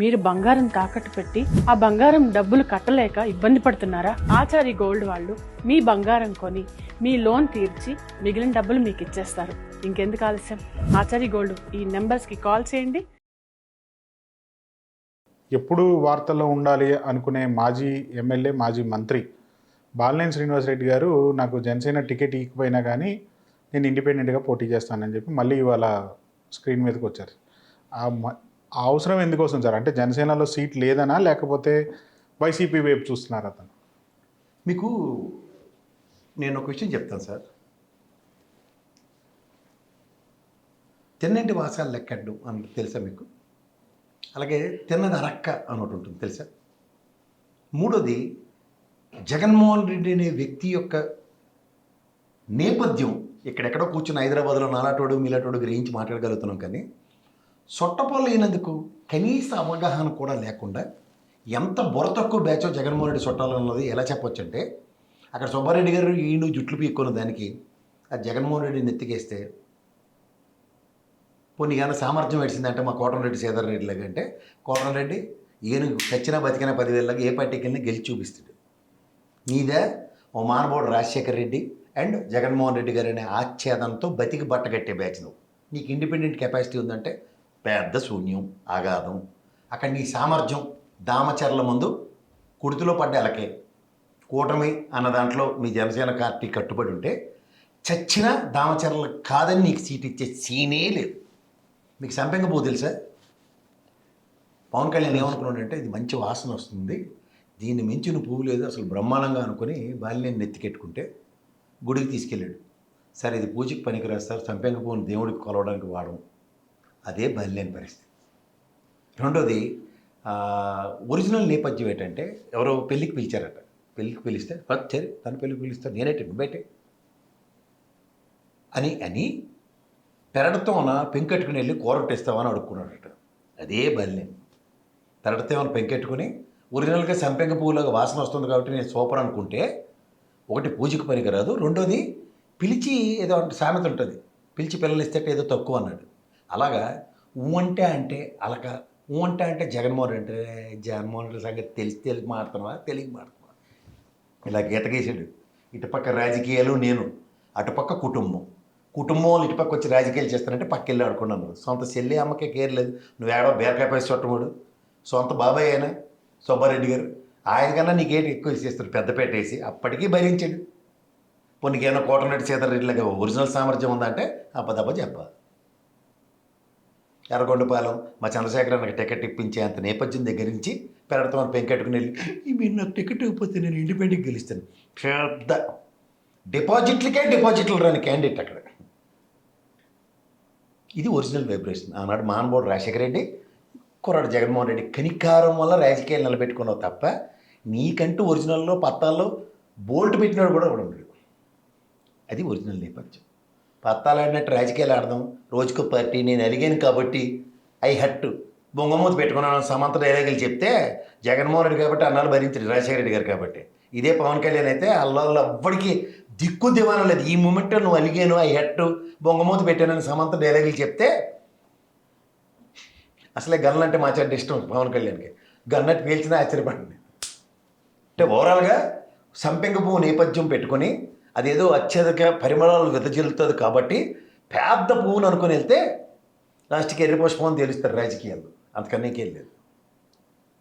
మీరు బంగారం తాకట్టు పెట్టి ఆ బంగారం డబ్బులు కట్టలేక ఇబ్బంది పడుతున్నారా? ఆచారి గోల్డ్ వాళ్ళు మీ బంగారం కొని మీ లోన్ తీర్చి మిగిలిన డబ్బులు మీకు ఇచ్చేస్తారు. ఇంకెందుకు ఆలస్యం? ఆచారి గోల్డ్ ఈ నెంబర్స్కి కాల్ చేయండి. ఎప్పుడు వార్తల్లో ఉండాలి అనుకునే మాజీ ఎమ్మెల్యే, మాజీ మంత్రి బాలినేని శ్రీనివాసరెడ్డి గారు నాకు జనసేన టికెట్ ఇవ్వకపోయినా కానీ నేను ఇండిపెండెంట్గా పోటీ చేస్తానని చెప్పి మళ్ళీ ఇవాళ స్క్రీన్ మీదకి వచ్చారు. ఆ అవసరం ఎందుకు వస్తుంది సార్? అంటే జనసేనలో సీట్ లేదనా, లేకపోతే వైసీపీ వైపు చూస్తున్నారు అతను? మీకు నేను ఒక విషయం చెప్తాను సార్. తిన్నంటి వాసాలు లెక్కడ్డు అని తెలుసా మీకు? అలాగే తిన్నది అరక్క అని ఒకటి ఉంటుంది తెలుసా? మూడోది, జగన్మోహన్ రెడ్డి అనే వ్యక్తి యొక్క నేపథ్యం ఇక్కడెక్కడో కూర్చుని హైదరాబాద్లో నాలాటోడు మీలాటోడు గ్రహించి మాట్లాడగలుగుతున్నాం, కానీ సొట్టపొల్ల అయినందుకు కనీస అవగాహన కూడా లేకుండా ఎంత బుర్ర తక్కువ బ్యాచో జగన్మోహన్ రెడ్డి చుట్టాలన్నది ఎలా చెప్పొచ్చు అంటే, అక్కడ సుబ్బారెడ్డి గారు ఈయన జుట్లు పీక్కున్న దానికి ఆ జగన్మోహన్ రెడ్డి నెత్తికేస్తే పోనీ కానీ సామర్థ్యం వేసిందంటే మా కోటంరెడ్డి శ్రీధర్ రెడ్డి లాగా, అంటే కోటంరెడ్డి ఈయన చచ్చినా బతికినా 10,000 ఏ పార్టీకి వెళ్ళినా గెలిచి చూపిస్తాడు. నీదే ఓ మానవుడు రాజశేఖర రెడ్డి అండ్ జగన్మోహన్ రెడ్డి గారు అనే ఆచ్ఛేదంతో బతికి బట్టగట్టే బ్యాచ్ నువ్వు. నీకు ఇండిపెండెంట్ కెపాసిటీ ఉందంటే పెద్ద శూన్యం, అగాధం. అక్కడ నీ సామర్థ్యం దామచర్ల ముందు కుడితిలో పడ్డ ఎలకే. కూటమి అన్న దాంట్లో మీ జనసేన పార్టీ కట్టుబడి ఉంటే చచ్చినా దామచర్ల కాదని నీకు సీట్ ఇచ్చే సీనే లేదు. మీకు సంపెంగ పువ్వు తెలుసా? పవన్ కళ్యాణ్ ఏమనుకున్నాడంటే ఇది మంచి వాసన వస్తుంది, దీన్ని మించిన పువ్వు లేదు అసలు బ్రహ్మాండంగా అనుకుని బాలినేని నెత్తికెట్టుకుంటే గుడికి తీసుకెళ్ళాడు. సరే ఇది పూజకి పనికిరాదు సార్, సంపెంగ పువ్వుని దేవుడికి కొలవడానికి వాడము. అదే బాలినేని పరిస్థితి. రెండోది, ఒరిజినల్ నేపథ్యం ఏంటంటే ఎవరో పెళ్ళికి పిలిచారట. పెళ్ళికి పిలిస్తే సరే తన పెళ్ళికి పిలిస్తే నేనేంటి నువ్వేటే అని పెరడతో పెంకెట్టుకుని వెళ్ళి కూరట్టేస్తామని అడుక్కున్నాడట. అదే బాలినేని. పెరడతో ఏమైనా పెంకెట్టుకుని ఒరిజినల్గా సంపెంగ పువ్వులాగా వాసన వస్తుంది కాబట్టి నేను సూపర్ అనుకుంటే ఒకటి పూజకు పనికిరాదు, రెండోది పిలిచి ఏదో అంటే సామెత ఉంటుంది, పిలిచి పిల్లలు ఇస్తే ఏదో తక్కువ అన్నాడు. అలాగా అంటే అలక అంటే జగన్మోహన్ రెడ్డి జగన్మోహన్ రెడ్డి సంగతి తెలిసి మాడుతున్నావా తెలియక మాడుతున్నావా ఇలా గీత గీసాడు. ఇటుపక్క రాజకీయాలు నేను, అటుపక్క కుటుంబం వాళ్ళు ఇటుపక్క వచ్చి రాజకీయాలు చేస్తానంటే పక్క వెళ్ళి ఆడుకున్నాను. సొంత చెల్లి అమ్మకే కేర్ లేదు, నువ్వేడో బీరకాయ పైసి చుట్టముడు. సొంత బాబాయ్ అయినా సుబ్బారెడ్డి గారు ఆయన కన్నా నీకేంటి ఎక్కువ చేస్తారు, పెద్దపేట వేసి అప్పటికీ భరించాడు. పొన్నికేమైనా కోటంరెడ్డి శ్రీధర్ రెడ్డిలాగా ఒరిజినల్ సామర్థ్యం ఉందంటే అప్పదప్ప చెప్ప. ఎర్రగొండపాలెం మా చంద్రశేఖర్ నాకు టికెట్ ఇప్పించే అంత నేపథ్యం దగ్గర నుంచి పెరడతో పెంకెట్టుకుని వెళ్ళి మీరు నాకు టికెట్ ఇవ్వకపోతే నేను ఇండిపెండెంట్గా గెలుస్తాను. పెద్ద డిపాజిట్లు రాని క్యాండిడేట్ అక్కడ. ఇది ఒరిజినల్ వైబ్రేషన్. ఆనాడు మానవుడు రాజశేఖర రెడ్డి, కుర్రాడు జగన్మోహన్ రెడ్డి కనికారం వల్ల రాజకీయాలు నిలబెట్టుకున్నావు తప్ప నీకంటూ ఒరిజినల్లో పత్తాల్లో బోల్ట్ పెట్టినాడు కూడా ఉండడు. అది ఒరిజినల్ నేపథ్యం. పత్తాలు ఆడినట్టు రాజకీయాలు ఆడదాం, రోజుకో పార్టీ, నేను అలిగాను కాబట్టి ఐ హట్టు బొంగమూత పెట్టుకున్నాను సమంత డైలాగులు చెప్తే జగన్మోహన్ రెడ్డి కాబట్టి అన్నాలు భరించాడు రాజశేఖర రెడ్డి గారు కాబట్టి. ఇదే పవన్ కళ్యాణ్ అయితే అల్లలో ఎవ్వడికి దిక్కు దివానం లేదు. ఈ మూమెంట్లో నువ్వు అలిగాను, ఐ హట్టు బొంగమూత పెట్టానని సమంత డైలాగులు చెప్తే అసలే గన్లు అంటే మాట్లాడే ఇష్టం పవన్ కళ్యాణ్కి. గన్నట్టు పీల్చినా ఆశ్చర్యపడింది. అంటే ఓవరాల్గా సంపెంగ పువ్వు నేపథ్యం పెట్టుకొని అదేదో అత్యధిక పరిమళాలు వెదజల్లుతుంది కాబట్టి పెద్ద పువ్వును అనుకుని వెళ్తే లాస్ట్కి ఎర్రి పుష్పం అని తెలుస్తారు రాజకీయాలు, అంతకన్నా ఇంకేం లేదు.